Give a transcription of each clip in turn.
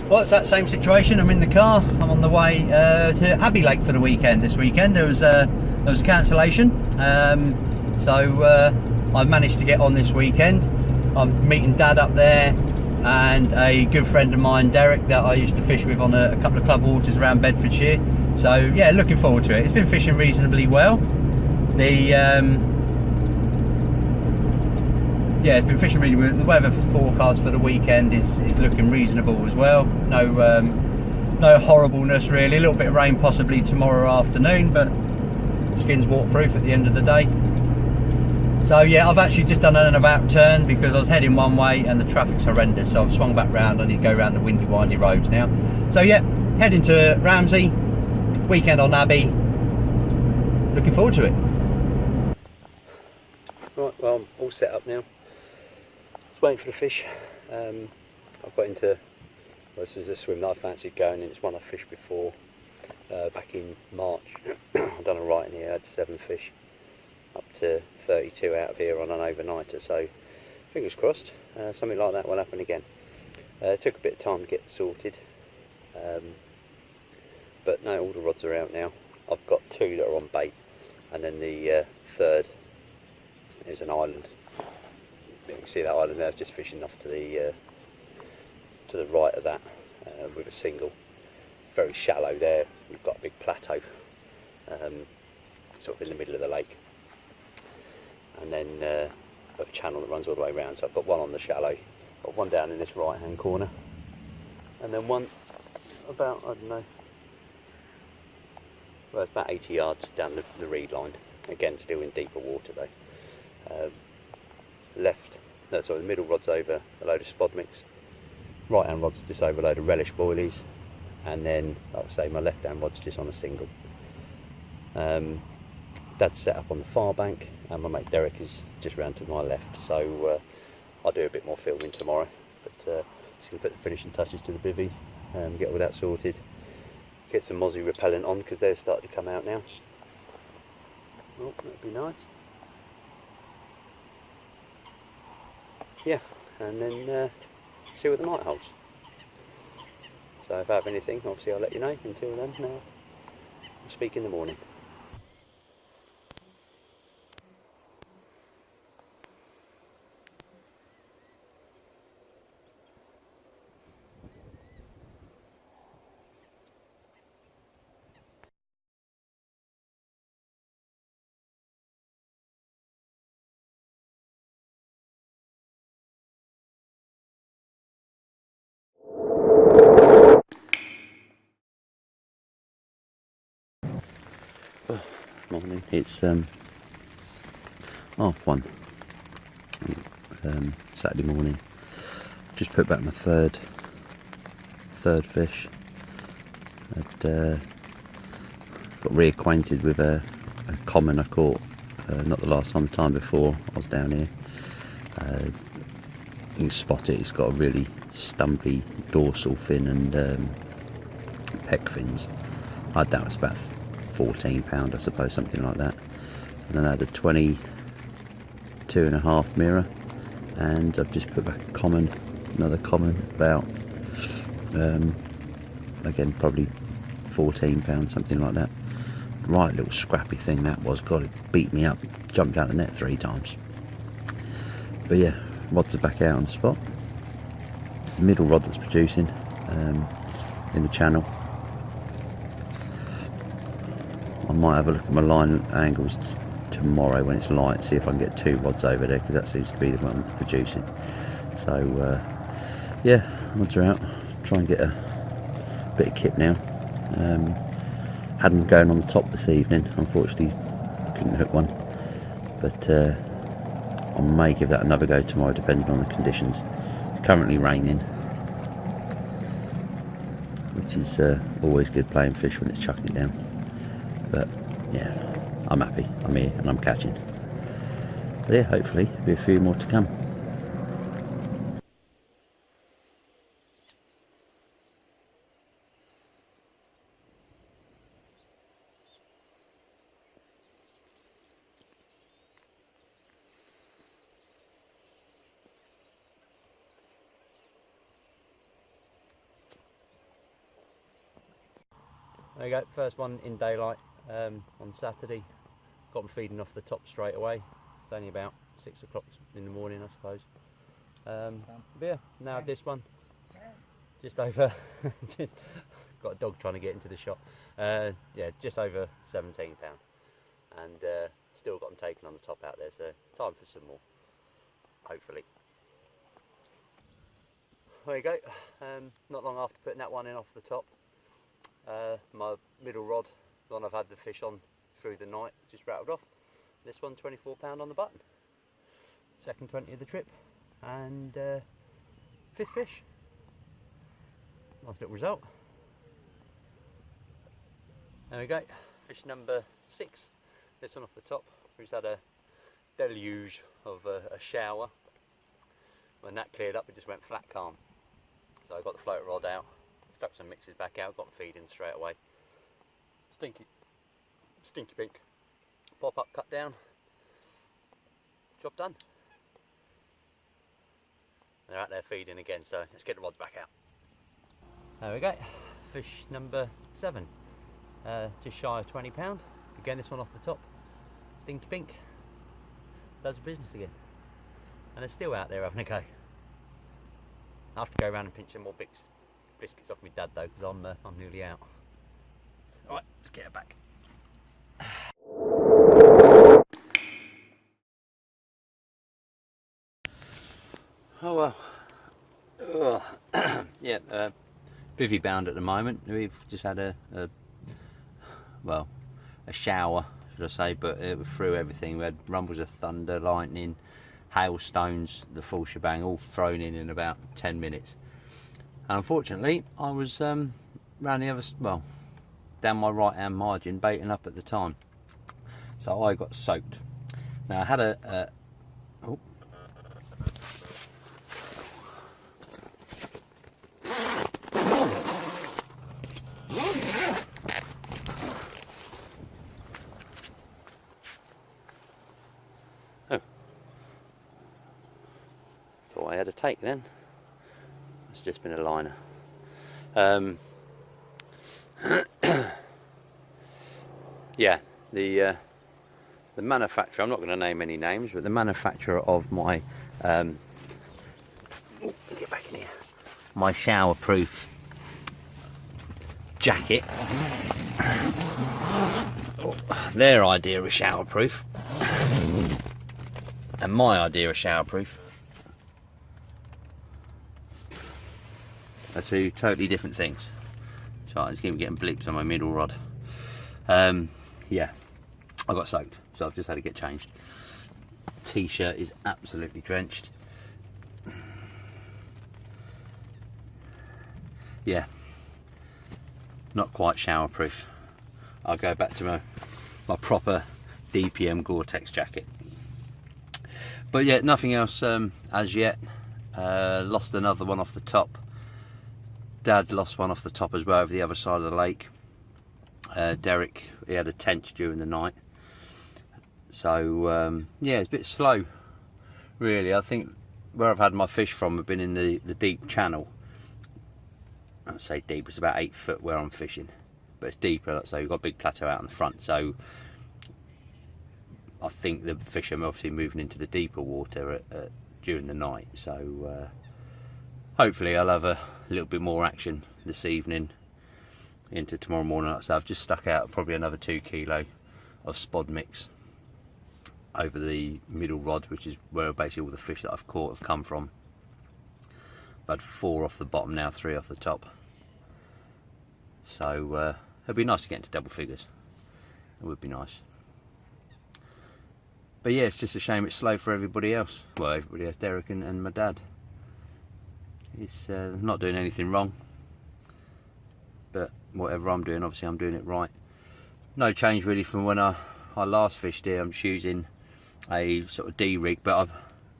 Well, it's that same situation. I'm in the car. I'm on the way to Abbey Lake for the weekend. This weekend there was a cancellation, so I've managed to get on this weekend. I'm meeting Dad up there, and a good friend of mine, Derek, that I used to fish with on a couple of club waters around Bedfordshire. So yeah, looking forward to it. It's been fishing reasonably well. Yeah, it's been fishing really well. The weather forecast for the weekend is looking reasonable as well. No horribleness really. A little bit of rain possibly tomorrow afternoon, but skin's waterproof at the end of the day. So yeah, I've actually just done an about turn because I was heading one way and the traffic's horrendous, so I've swung back round. I need to go around the windy windy roads now. So yeah, heading to Ramsey, weekend on Abbey. Looking forward to it. Right, well, I'm all set up now. Just waiting for the fish. I've got into, well, this is a swim that I fancied going, and it's one I fished before back in March. I've done a right in here. I had 7 fish, up to 32 out of here on an overnighter, so fingers crossed something like that will happen again. It took a bit of time to get sorted, but no, all the rods are out now. I've got 2 that are on bait, and then the third is an island. You can see that island there, just fishing off to the right of that with a single. Very shallow there. We've got a big plateau sort of in the middle of the lake, and then a channel that runs all the way around. So I've got one on the shallow, got one down in this right hand corner, and then one about, I don't know, well, it's about 80 yards down the reed line. Again, still in deeper water though. The middle rod's over a load of spod mix, right hand rod's just over a load of relish boilies, and then, like I say, my left hand rod's just on a single. Dad's set up on the far bank, and my mate Derek is just round to my left, so I'll do a bit more filming tomorrow, but just going to put the finishing touches to the bivvy, get all that sorted, get some mozzie repellent on because they're starting to come out now. Oh, that'd be nice. Yeah, and then see what the night holds. So if I have anything, obviously I'll let you know. Until then, I'll speak in the morning. Morning, it's 1:30 Saturday morning. Just put back my third fish. I'd got reacquainted with a common I caught not the last time, the time before I was down here. You can spot it, it's got a really stumpy dorsal fin and pec fins. That was about £14, I suppose, something like that. And then I had a 22.5 mirror, and I've just put back another common, about again probably £14, something like that. Right little scrappy thing that was. God, it beat me up, jumped out the net 3 times. But yeah, rods are back out on the spot. It's the middle rod that's producing in the channel. I might have a look at my line angles tomorrow when it's light, see if I can get 2 rods over there, because that seems to be the one producing. So yeah, rods are out. Try and get a bit of kip now. Had them going on the top this evening, unfortunately couldn't hook one, but I may give that another go tomorrow depending on the conditions. It's currently raining, which is always good playing fish when it's chucking down. But yeah, I'm happy, I'm here and I'm catching. But yeah, hopefully there'll be a few more to come. There you go, first one in daylight on Saturday. Got them feeding off the top straight away. It's only about 6 o'clock in the morning, I suppose. But yeah, now this one, just over, just, got a dog trying to get into the shop. Yeah, just over £17. And still got them taken on the top out there, so time for some more, hopefully. There you go, not long after putting that one in off the top, my middle rod, the one I've had the fish on through the night, just rattled off. This one £24 on the button. Second 20 of the trip, and 5th fish. Nice little result. There we go, fish number 6. This one off the top. We just had a deluge of a shower. When that cleared up, it just went flat calm. So I got the floater rod out, stuck some mixes back out, got them feeding straight away. Stinky pink. Pop up, cut down. Job done. And they're out there feeding again, so let's get the rods back out. There we go, fish number 7. Just shy of £20. Again, this one off the top. Stinky pink. Does the business again. And they're still out there having a go. I have to go around and pinch some more biscuits off my dad though, because I'm nearly out. Alright, let's get her back. Oh well. Yeah, bivvy bound at the moment. We've just had a shower, should I say, but it threw everything. We had rumbles of thunder, lightning, hailstones, the full shebang, all thrown in about 10 minutes. And unfortunately, I was round the other, down my right hand margin, baiting up at the time, so I got soaked. Now I had I had a take then. It's just been a liner. Yeah, the manufacturer, I'm not going to name any names, but the manufacturer of my get back in here, my showerproof jacket, their idea of showerproof and my idea of showerproof are two totally different things. So I just keep getting blips on my middle rod. Yeah, I got soaked, so I've just had to get changed. T-shirt is absolutely drenched. Yeah, not quite showerproof. I'll go back to my proper DPM Gore-Tex jacket. But yeah, nothing else as yet. Lost another one off the top. Dad lost one off the top as well over the other side of the lake. Derek, he had a tench during the night. So yeah, it's a bit slow really. I think where I've had my fish from have been in the deep channel. I'd say deep, it's about 8 foot where I'm fishing, but it's deeper, so you've got a big plateau out on the front, so I think the fish are obviously moving into the deeper water during the night. So hopefully I'll have a little bit more action this evening into tomorrow morning. So I've just stuck out probably another 2 kilo of spod mix over the middle rod, which is where basically all the fish that I've caught have come from. I've had 4 off the bottom now, 3 off the top. So it'd be nice to get into double figures. It would be nice. But yeah, it's just a shame it's slow for everybody else. Well, everybody else, Derek and my dad. It's not doing anything wrong, but whatever I'm doing, obviously I'm doing it right. No change really from when I last fished here. I'm just using a sort of D rig, but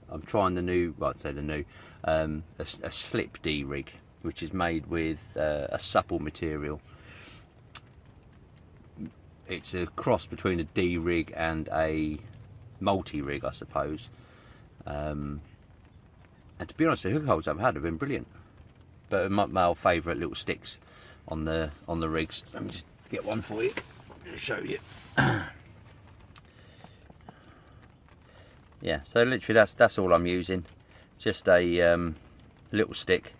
I'm trying the new, well, I'd say the new, a slip D rig, which is made with a supple material. It's a cross between a D rig and a multi rig, I suppose. And to be honest, the hook holds I've had have been brilliant. But my old favourite little sticks on the rigs. Let me just get one for you to show you. Yeah, so literally that's all I'm using. Just a little stick,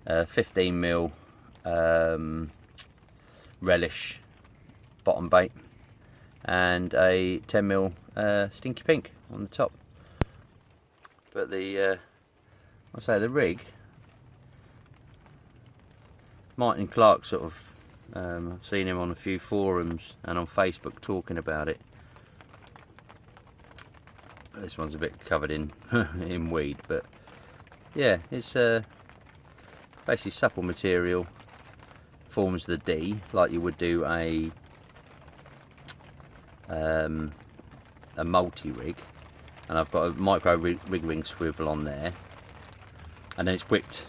15mm relish bottom bait, and a 10mm stinky pink on the top. But the the rig, Martin Clark sort of, I've seen him on a few forums and on Facebook talking about it. This one's a bit covered in in weed, but yeah, it's basically supple material, forms the D like you would do a multi-rig, and I've got a micro rig ring swivel on there, and then it's whipped.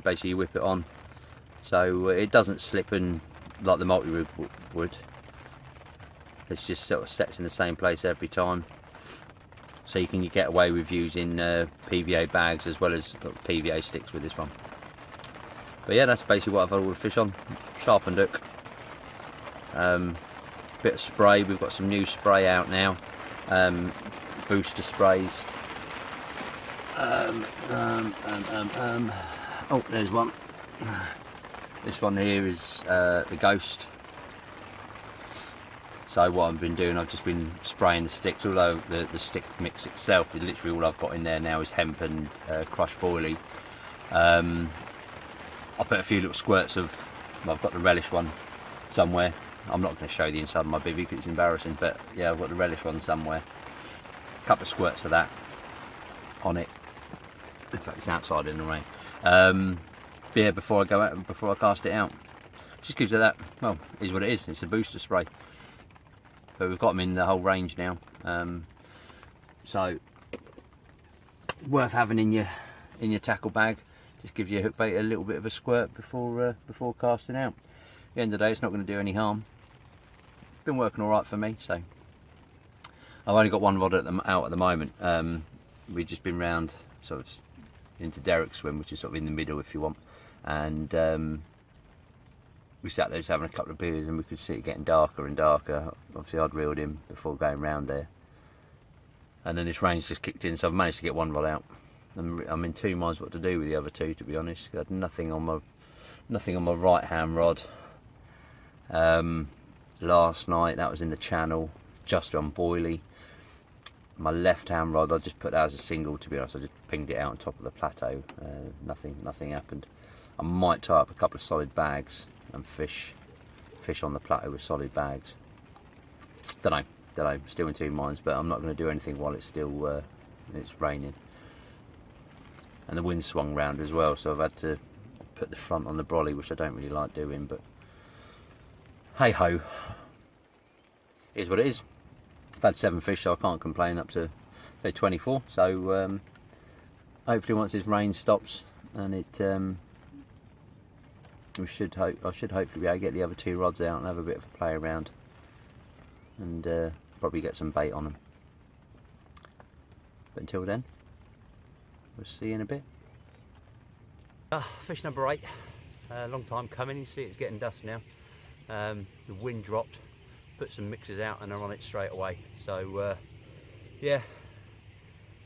Basically you whip it on, so it doesn't slip and like the multi-rig would. It's just sort of sets in the same place every time, so you can get away with using PVA bags as well as PVA sticks with this one. But yeah, that's basically what I've had all the fish on. Sharpened hook, bit of spray. We've got some new spray out now, booster sprays. Oh, there's one. This one here is the Ghost. So what I've been doing, I've just been spraying the sticks, although the stick mix itself, literally all I've got in there now is hemp and crushed boilie. I'll put a few little squirts of, well, I've got the relish one somewhere. I'm not going to show you the inside of my bivvy because it's embarrassing, but yeah, I've got the relish one somewhere. A couple of squirts of that on it. In fact, it's outside in the rain. Yeah, before I go out, before I cast it out, just gives it that. Well, it is what it is. It's a booster spray. But we've got them in the whole range now, so worth having in your tackle bag. Just gives your hook bait a little bit of a squirt before casting out. At the end of the day, it's not going to do any harm. Been working all right for me. So I've only got one rod out at the moment. We've just been round sort of into Derrick Swim, which is sort of in the middle if you want, and we sat there just having a couple of beers, and we could see it getting darker and darker. Obviously I'd reeled in before going round there, and then this rain's just kicked in, so I've managed to get one rod out. I'm in two minds what to do with the other two, to be honest. I had nothing on my right hand rod last night. That was in the channel, just on boilie. My left hand rod, I just put that as a single, to be honest. I just pinged it out on top of the plateau. Nothing happened. I might tie up a couple of solid bags and fish on the plateau with solid bags. Don't know, still in two minds, but I'm not going to do anything while it's still it's raining. And the wind swung round as well, so I've had to put the front on the brolly, which I don't really like doing, but hey ho, it is what it is. I've had 7 fish, so I can't complain, up to say 24. So hopefully once this rain stops and it I should hopefully be able to get the other 2 rods out and have a bit of a play around, and probably get some bait on them. But until then, we'll see you in a bit. Fish number 8. Long time coming. You see it's getting dusk now. The wind dropped, put some mixes out, and they're on it straight away. So yeah,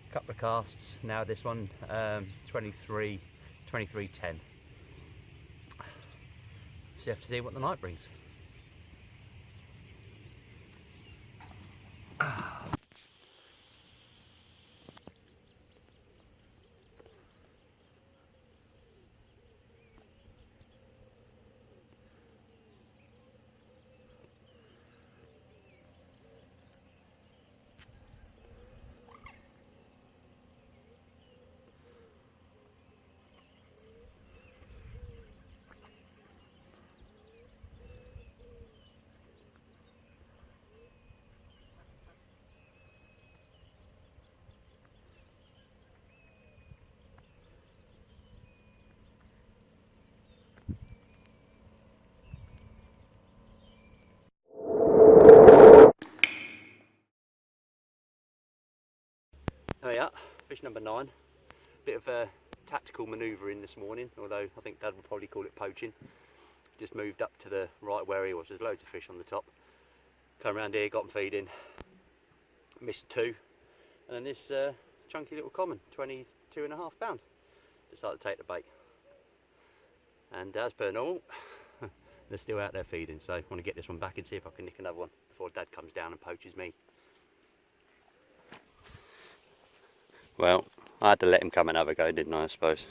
a couple of casts now. This one 23:10. So you have to see what the night brings. There we are, fish number 9. Bit of a tactical manoeuvring this morning, although I think Dad would probably call it poaching. just moved up to the right where he was. There's loads of fish on the top. Come around here, got them feeding, missed 2, and then this chunky little common, 22.5 pound, decided to take the bait. And as per normal, they're still out there feeding, so I want to get this one back and see if I can nick another one before Dad comes down and poaches me. Well, I had to let him come and have a go, didn't I suppose?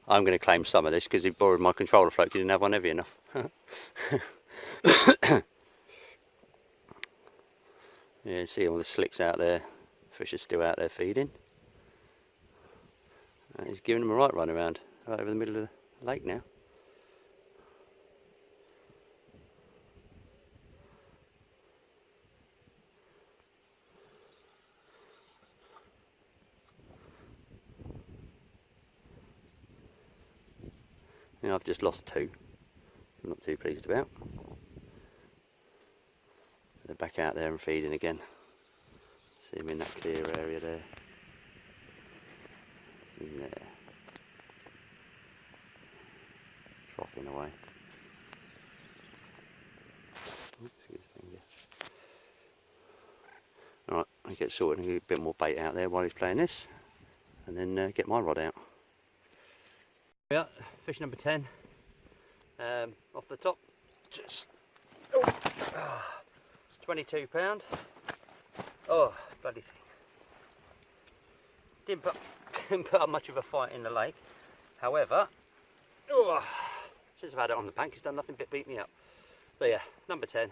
I'm going to claim some of this because he borrowed my controller float. He didn't have one heavy enough. Yeah, see all the slicks out there. Fish are still out there feeding. And he's giving them a right run around, right over the middle of the lake now. And I've just lost 2. I'm not too pleased about. They're back out there and feeding again. See them in that clear area there. In there. Troughing away. Oops, excuse me. Alright, I'll get sorted and get a bit more bait out there while he's playing this. And then get my rod out. Yeah, fish number 10. Off the top, just 22 pound. Oh, bloody thing. Didn't put up much of a fight in the lake. However, since I've had it on the bank, it's done nothing but beat me up. So yeah, number 10,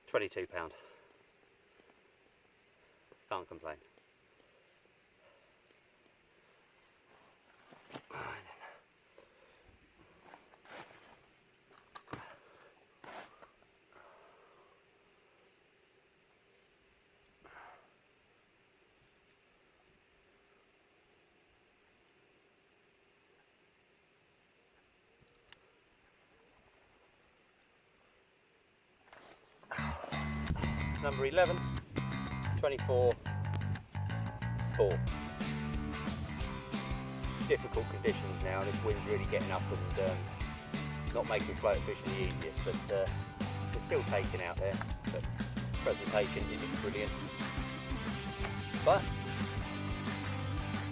22 pound. Can't complain. Number 11, 24, 4. Difficult conditions now, this wind's really getting up and not making float fishing the easiest, but they're still taking out there. But presentation isn't brilliant. But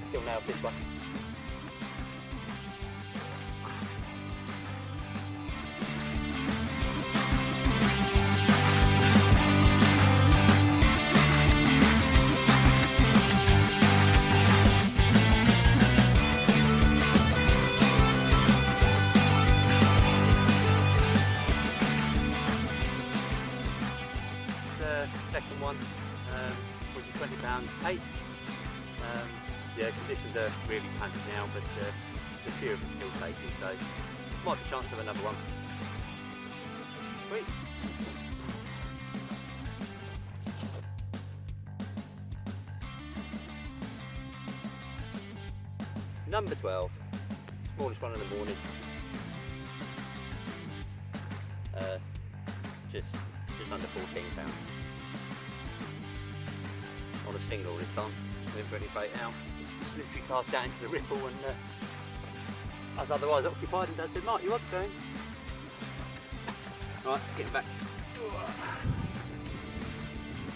still nailed this one. Second one, was £20.8. Yeah, conditions are really pants now, but the few of them still taking, so might be a chance of another one. Sweet. Number 12, smallest one in the morning. Just under £14. On a single this time, didn't put any bait out. Just literally cast out into the ripple and I was otherwise occupied, and Dad said, Mark, you what's going? Right, getting back.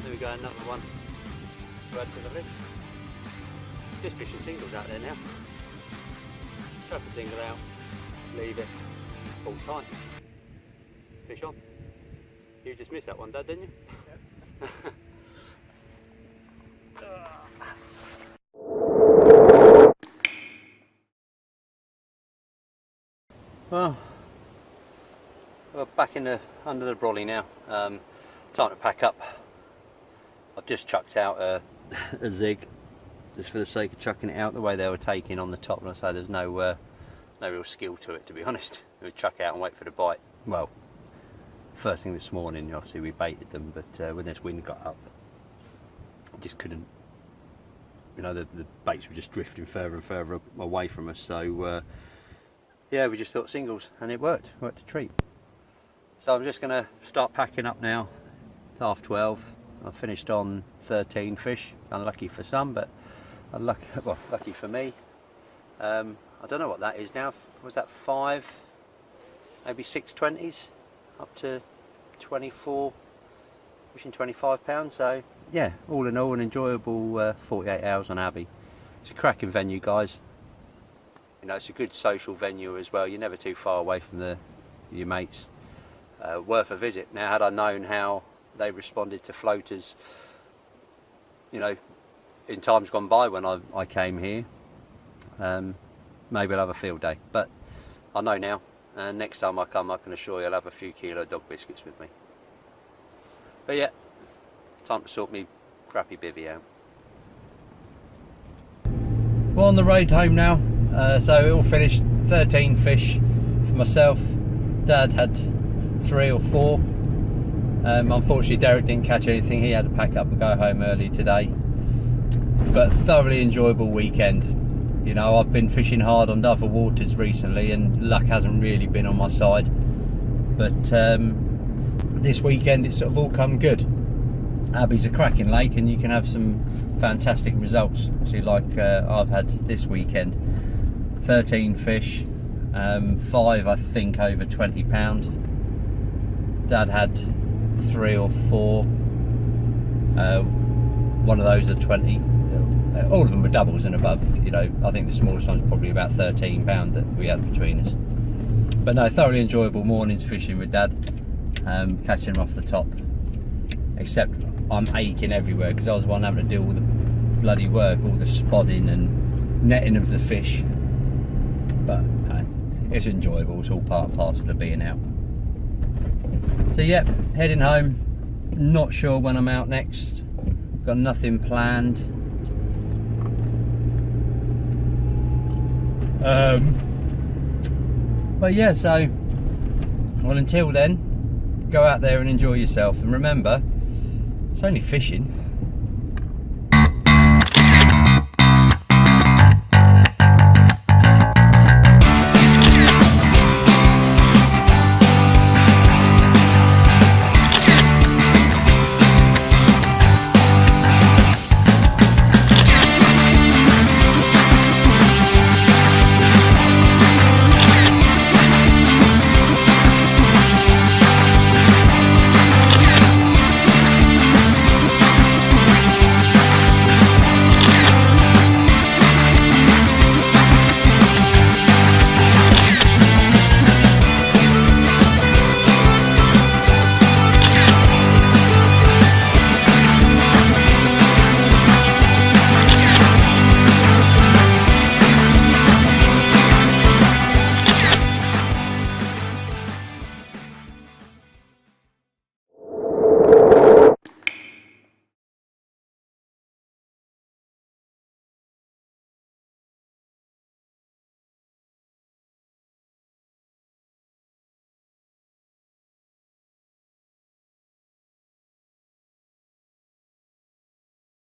There we go, another one to add to the list. Just fishing singles out there now. Chuck a single out, leave it, pull tight, fish on. You just missed that one, Dad, didn't you? Yep. Well, we're back under the brolly now. Time to pack up. I've just chucked out a zig, just for the sake of chucking it out the way they were taking on the top. And I say there's no real skill to it, to be honest. We chuck out and wait for the bite. Well, first thing this morning, obviously we baited them, but when this wind got up, I just couldn't. You know, the baits were just drifting further and further away from us. So yeah, we just thought singles, and it worked a treat. So I'm just going to start packing up now. It's 12:30. I've finished on 13 fish, unlucky for some, but Lucky for me. I don't know what that is now. Was that 5, maybe 620s, up to 24, pushing 25 pounds. So yeah, all in all, an enjoyable 48 hours on Abbey. It's a cracking venue, guys. You know, it's a good social venue as well. You're never too far away from your mates. Worth a visit. Now, had I known how they responded to floaters, you know, in times gone by when I came here, maybe I'll have a field day. But I know now, and next time I come, I can assure you I'll have a few kilo dog biscuits with me. But yeah, time to sort me crappy bivvy out. Well, on the road home now, so it all finished. 13 fish for myself. Dad had 3 or 4. Unfortunately, Derek didn't catch anything. He had to pack up and go home early today. But thoroughly enjoyable weekend. You know, I've been fishing hard on other waters recently, and luck hasn't really been on my side. But this weekend, it's sort of all come good. Abbey's a cracking lake, and you can have some fantastic results. See, like I've had this weekend. 13 fish, 5 I think over 20 pound. Dad had 3 or 4. One of those are 20. All of them were doubles and above. You know, I think the smallest one's probably about 13 pound that we had between us. But no, thoroughly enjoyable mornings fishing with Dad, catching them off the top. Except I'm aching everywhere because I was the one having to deal with the bloody work, all the spodding and netting of the fish. But it's enjoyable. It's all part and parcel of being out. So yeah, heading home. Not sure when I'm out next. Got nothing planned. But yeah, so well, until then, go out there and enjoy yourself. And remember, it's only fishing.